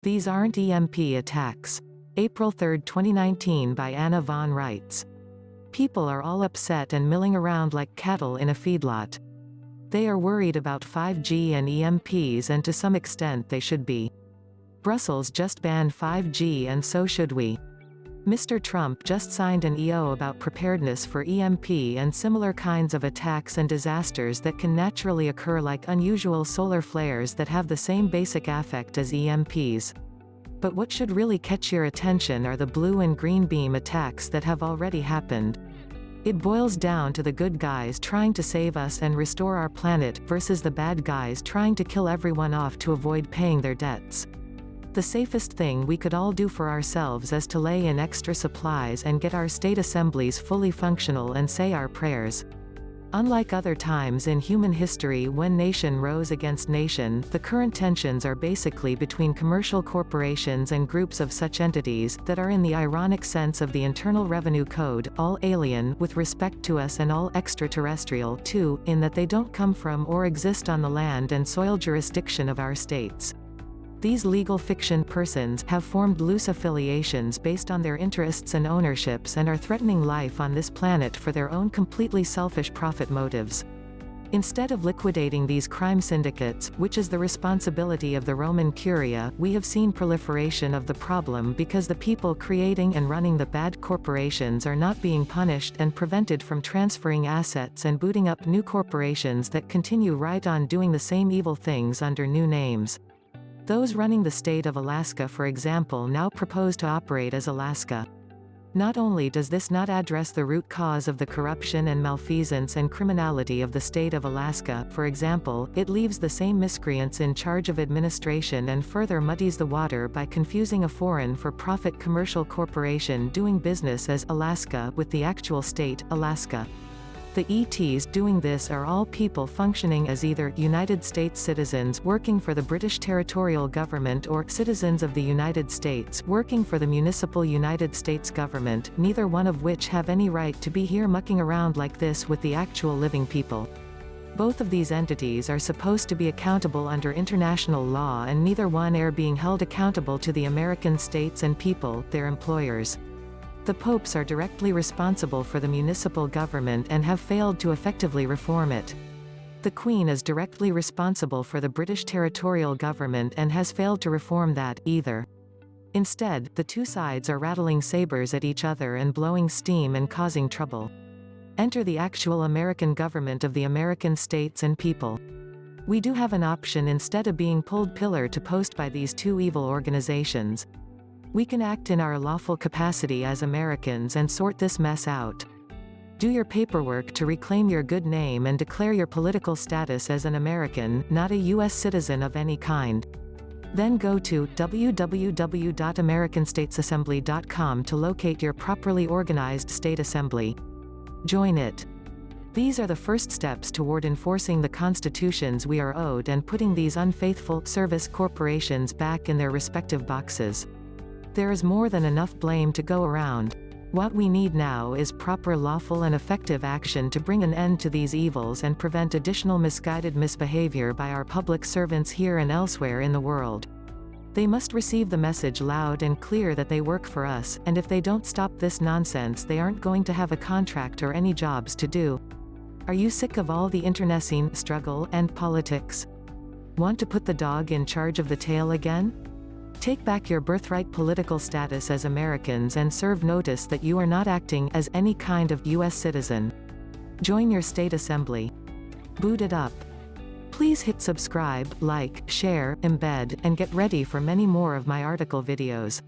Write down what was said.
These aren't EMP attacks. April 3, 2019 by Anna von Reitz. People are all upset and milling around like cattle in a feedlot. They are worried about 5G and EMPs, and to some extent they should be. Brussels just banned 5G and so should we. Mr. Trump just signed an EO about preparedness for EMP and similar kinds of attacks and disasters that can naturally occur, like unusual solar flares that have the same basic affect as EMPs. But what should really catch your attention are the blue and green beam attacks that have already happened. It boils down to the good guys trying to save us and restore our planet, versus the bad guys trying to kill everyone off to avoid paying their debts. The safest thing we could all do for ourselves is to lay in extra supplies and get our state assemblies fully functional and say our prayers. Unlike other times in human history when nation rose against nation, the current tensions are basically between commercial corporations and groups of such entities that are, in the ironic sense of the Internal Revenue Code, all alien with respect to us and all extraterrestrial too, in that they don't come from or exist on the land and soil jurisdiction of our states. These legal fiction persons have formed loose affiliations based on their interests and ownerships and are threatening life on this planet for their own completely selfish profit motives. Instead of liquidating these crime syndicates, which is the responsibility of the Roman Curia, we have seen proliferation of the problem because the people creating and running the bad corporations are not being punished and prevented from transferring assets and booting up new corporations that continue right on doing the same evil things under new names. Those running the state of Alaska, for example, now propose to operate as Alaska. Not only does this not address the root cause of the corruption and malfeasance and criminality of the state of Alaska, for example, it leaves the same miscreants in charge of administration and further muddies the water by confusing a foreign for-profit commercial corporation doing business as Alaska with the actual state, Alaska. The ETs doing this are all people functioning as either United States citizens working for the British territorial government or citizens of the United States working for the municipal United States government, neither one of which have any right to be here mucking around like this with the actual living people. Both of these entities are supposed to be accountable under international law, and neither one are being held accountable to the American states and people, their employers. The popes are directly responsible for the municipal government and have failed to effectively reform it. The Queen is directly responsible for the British territorial government and has failed to reform that, either. Instead, the two sides are rattling sabers at each other and blowing steam and causing trouble. Enter the actual American government of the American states and people. We do have an option instead of being pulled pillar to post by these two evil organizations. We can act in our lawful capacity as Americans and sort this mess out. Do your paperwork to reclaim your good name and declare your political status as an American, not a U.S. citizen of any kind. Then go to www.americanstatesassembly.com to locate your properly organized state assembly. Join it. These are the first steps toward enforcing the constitutions we are owed and putting these unfaithful service corporations back in their respective boxes. There is more than enough blame to go around. What we need now is proper lawful and effective action to bring an end to these evils and prevent additional misguided misbehavior by our public servants here and elsewhere in the world. They must receive the message loud and clear that they work for us, and if they don't stop this nonsense, they aren't going to have a contract or any jobs to do. Are you sick of all the internecine struggle and politics? Want to put the dog in charge of the tail again? Take back your birthright political status as Americans and serve notice that you are not acting as any kind of U.S. citizen. Join your state assembly. Boot it up. Please hit subscribe, like, share, embed, and get ready for many more of my article videos.